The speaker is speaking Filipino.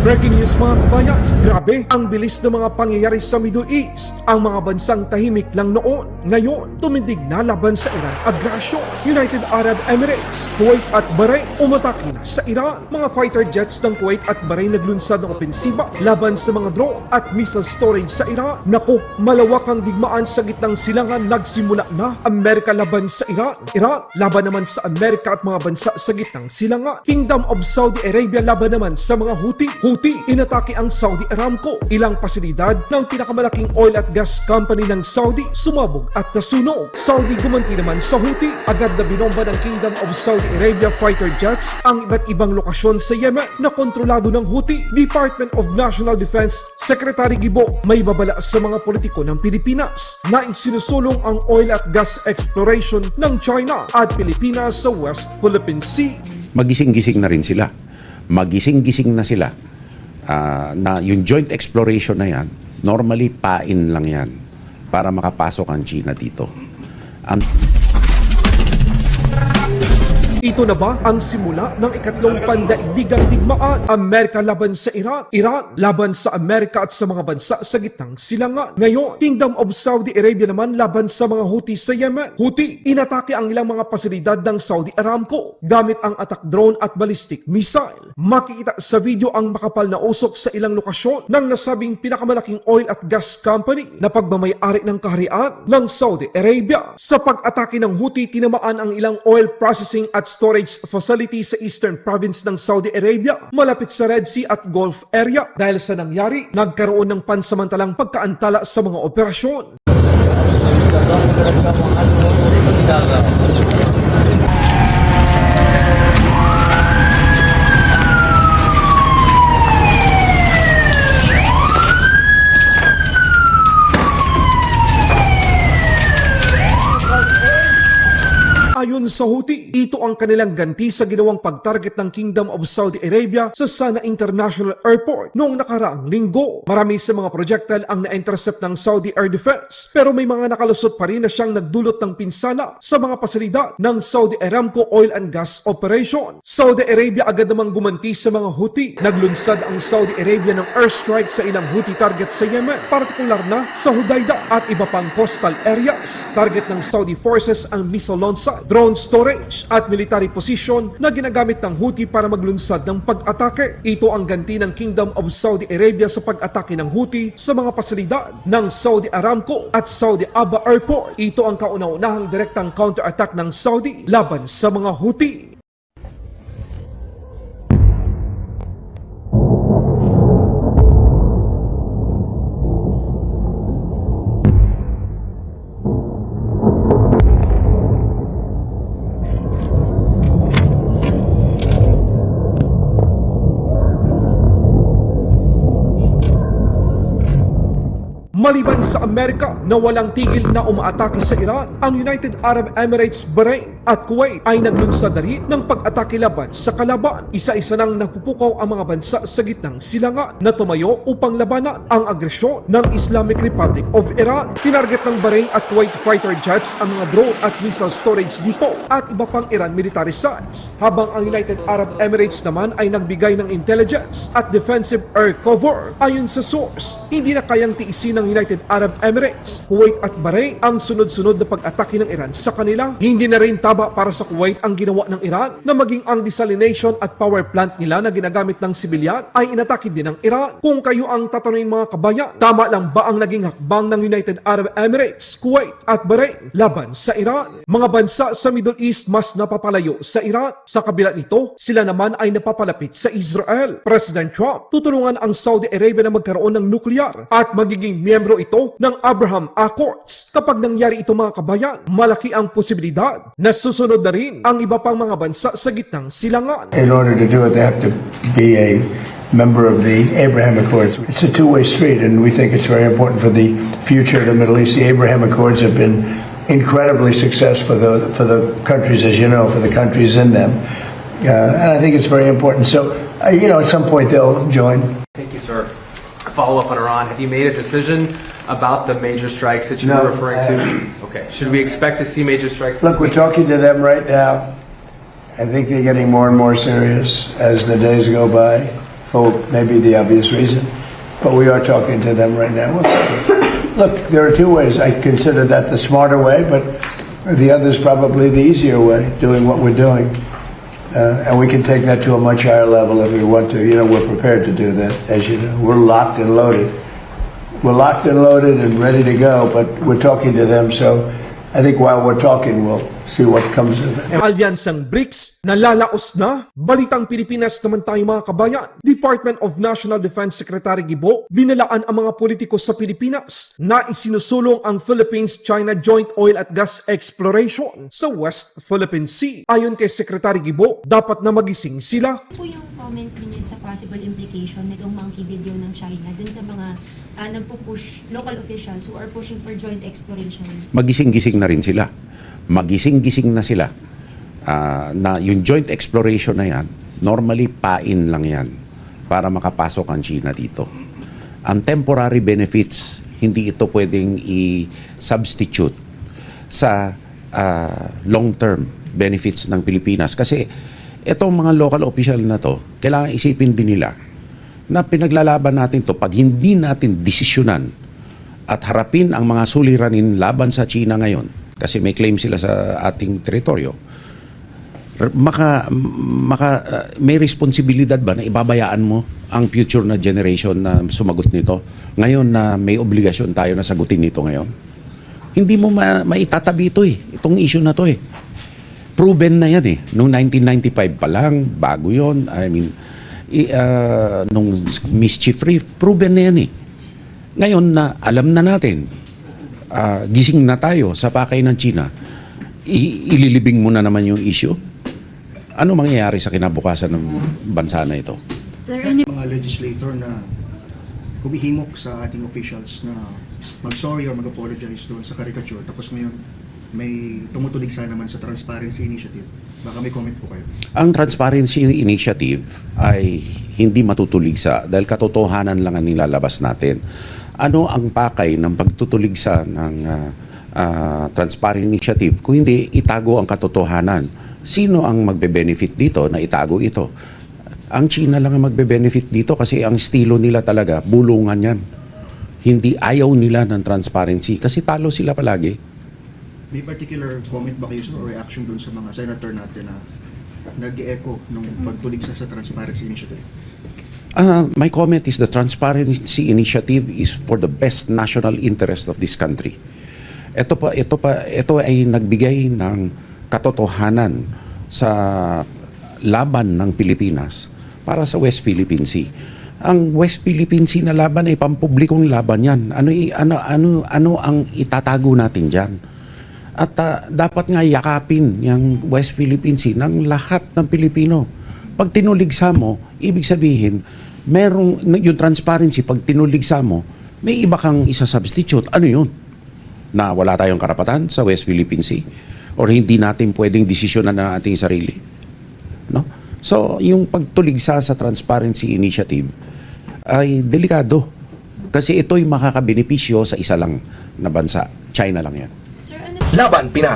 Breaking news mga kabayan, grabe ang bilis ng mga pangyayari sa Middle East. Ang mga bansang tahimik lang noon, ngayon tumindig na laban sa Iran aggression. United Arab Emirates, Kuwait at Bahrain umatake na sa Iran. Mga fighter jets ng Kuwait at Bahrain naglunsad ng opensiba laban sa mga drone at missile storage sa Iran. Naku, malawak ang digmaan sa gitnang silangan, nagsimula na. Amerika laban sa Iran, Iran laban naman sa Amerika at mga bansa sa gitnang silangan. Kingdom of Saudi Arabia laban naman sa mga Houthi. Inatake ang Saudi Aramco. Ilang pasilidad ng pinakamalaking oil at gas company ng Saudi sumabog at nasunog. Saudi gumanti naman sa Houthi. Agad na binomba ng Kingdom of Saudi Arabia fighter jets ang iba't ibang lokasyon sa Yemen na kontrolado ng Houthi. Department of National Defense Secretary Gibo may babala sa mga politiko ng Pilipinas na isinusulong ang oil at gas exploration ng China at Pilipinas sa West Philippine Sea. Magising-gising na rin sila. Magising-gising na sila. Na yung joint exploration na yan, normally pain lang yan para makapasok ang China dito. Ito na ba ang simula ng ikatlong pandaigdigang digmaan? Amerika laban sa Iran, Iran laban sa Amerika at sa mga bansa sa gitnang silangan. Ngayon, Kingdom of Saudi Arabia naman laban sa mga Houthi sa Yemen. Houthi, inatake ang ilang mga pasilidad ng Saudi Aramco gamit ang attack drone at ballistic missile. Makikita sa video ang makapal na usok sa ilang lokasyon ng nasabing pinakamalaking oil at gas company na pagmamay-ari ng kaharian ng Saudi Arabia. Sa pag-atake ng Houthi, tinamaan ang ilang oil processing at storage facility sa eastern province ng Saudi Arabia malapit sa Red Sea at Gulf area. Dahil sa nangyari, nagkaroon ng pansamantalang pagkaantala sa mga operasyon. Ayon sa Houthi, ito ang kanilang ganti sa ginawang pagtarget ng Kingdom of Saudi Arabia sa Sana International Airport noong nakaraang linggo. Marami sa mga projectile ang na-intercept ng Saudi Air Defense, pero may mga nakalusot pa rin na siyang nagdulot ng pinsala sa mga pasilidad ng Saudi Aramco Oil and Gas Operation. Saudi Arabia agad namang gumanti sa mga Houthi. Naglunsad ang Saudi Arabia ng airstrike sa ilang Houthi target sa Yemen, partikular na sa Hudaydah at iba pang coastal areas. Target ng Saudi forces ang missile launch, drone storage at military position na ginagamit ng Houthi para maglunsad ng pag-atake. Ito ang ganti ng Kingdom of Saudi Arabia sa pag-atake ng Houthi sa mga pasilidad ng Saudi Aramco at Saudi Aba Airport. Ito ang kauna-unahang direktang counter-attack ng Saudi laban sa mga Houthi. Maliban sa Amerika na walang tigil na umaatake sa Iran, ang United Arab Emirates, Bahrain at Kuwait ay naglunsad na rin ng pag-atake laban sa kalaban. Isa-isa nang napupukaw ang mga bansa sa gitnang silangan na tumayo upang labanan ang agresyon ng Islamic Republic of Iran. Tinarget ng Bahrain at Kuwait fighter jets ang mga drone at missile storage depot at iba pang Iran military sites, habang ang United Arab Emirates naman ay nagbigay ng intelligence at defensive air cover. Ayon sa source, hindi na kayang tiisin ng United Arab Emirates, Kuwait at Bahrain ang sunod-sunod na pag-atake ng Iran sa kanila. Hindi na rin tama para sa Kuwait ang ginawa ng Iran na maging ang desalination at power plant nila na ginagamit ng sibilyan ay inatake din ng Iran. Kung kayo ang tatanungin mga kabayan, tama lang ba ang naging hakbang ng United Arab Emirates, Kuwait at Bahrain laban sa Iran? Mga bansa sa Middle East mas napapalayo sa Iran. Sa kabila nito, sila naman ay napapalapit sa Israel. President Trump tutulungan ang Saudi Arabia na magkaroon ng nuclear at magiging miyembro ito ng Abraham Accords. Kapag nangyari ito mga kabayan, malaki ang posibilidad na susunod na rin ang iba pang mga bansa sa gitnang silangan. In order to do it, they have to be a member of the Abraham Accords. It's a two-way street, and we think it's very important for the future of the Middle East. The Abraham Accords have been incredibly successful for the countries, as you know, for the countries in them. And I think it's very important. So, at some point they'll join. Thank you, sir. Follow up on Iran. Have you made a decision about the major strikes that you were referring to? Okay. Should we expect to see major strikes? Look, we're talking to them right now. I think they're getting more and more serious as the days go by. for maybe the obvious reason. But we are talking to them right now. Look, there are two ways. I consider that the smarter way, but the other is probably the easier way, doing what we're doing. And we can take that to a much higher level if we want to. You know, we're prepared to do that, as you know. We're locked and loaded. We're locked and loaded and ready to go, but we're talking to them. So I think while we're talking, we'll see what comes of it. Alyansang BRICS, nalalaos na. Balitang Pilipinas naman tayo mga kabayan. Department of National Defense Secretary Gibo, binalaan ang mga politiko sa Pilipinas na isinusulong ang Philippines-China Joint Oil at Gas Exploration sa West Philippine Sea. Ayon kay Secretary Gibo, dapat na magising sila. Ano po yung comment ninyo sa possible implication nitong monkey video ng China dun sa mga nagpo-push local officials who are pushing for joint exploration? Magising-gising na rin sila. Magising-gising na sila. Na yung joint exploration na yan, normally pain lang yan para makapasok ang China dito. Ang temporary benefits, hindi ito pwedeng i-substitute sa long-term benefits ng Pilipinas. Kasi itong mga local official na to, kailangan isipin din nila na pinaglalaban natin to pag hindi natin desisyonan at harapin ang mga suliranin laban sa China ngayon, kasi may claim sila sa ating teritoryo, may responsibilidad ba na ibabayaan mo ang future na generation na sumagot nito ngayon na may obligasyon tayo na sagutin nito ngayon? Hindi mo maitatabi ito itong issue na to proven na yan noong 1995 pa lang, bago yon. I mean, nung mischief reef, proven na yan Ngayon na alam na natin, gising na tayo sa pakay ng China, ililibing mo na naman yung issue. Ano mangyayari sa kinabukasan ng bansa na ito? Mga legislator na humihimok sa ating officials na mag-sorry or mag-apologize doon sa caricature, tapos ngayon may tumutulig sa naman sa Transparency Initiative. Baka may comment po kayo. Ang Transparency Initiative ay hindi matutuligsa dahil katotohanan lang ang nilalabas natin. Ano ang pakay ng pagtutuligsa ng Transparency Initiative kung hindi itago ang katotohanan? Sino ang magbe-benefit dito na itago ito? Ang China lang ang magbe-benefit dito kasi ang estilo nila talaga, bulungan yan. Hindi ayaw nila ng transparency kasi talo sila palagi. May particular comment ba kayo sir, or reaction doon sa mga senator natin na nag-echo nung pagtulig sa Transparency Initiative? My comment is the Transparency Initiative is for the best national interest of this country. Ito ay nagbigay ng katotohanan sa laban ng Pilipinas para sa West Philippine Sea. Ang West Philippine Sea na laban ay pampublikong laban yan. Ano ang itatago natin diyan? At dapat nga yakapin yung West Philippine Sea ng lahat ng Pilipino. Pag tinuligsa mo, ibig sabihin, yung transparency, pag tinuligsa mo, may iba kang isa-substitute. Ano yun? Na wala tayong karapatan sa West Philippine Sea? Or hindi natin pwedeng desisyonan ng ating sarili? No? So, yung pagtuligsa sa Transparency Initiative ay delikado. Kasi ito'y makakabenepisyo sa isa lang na bansa. China lang yan. Sir, ano Laban Pinas.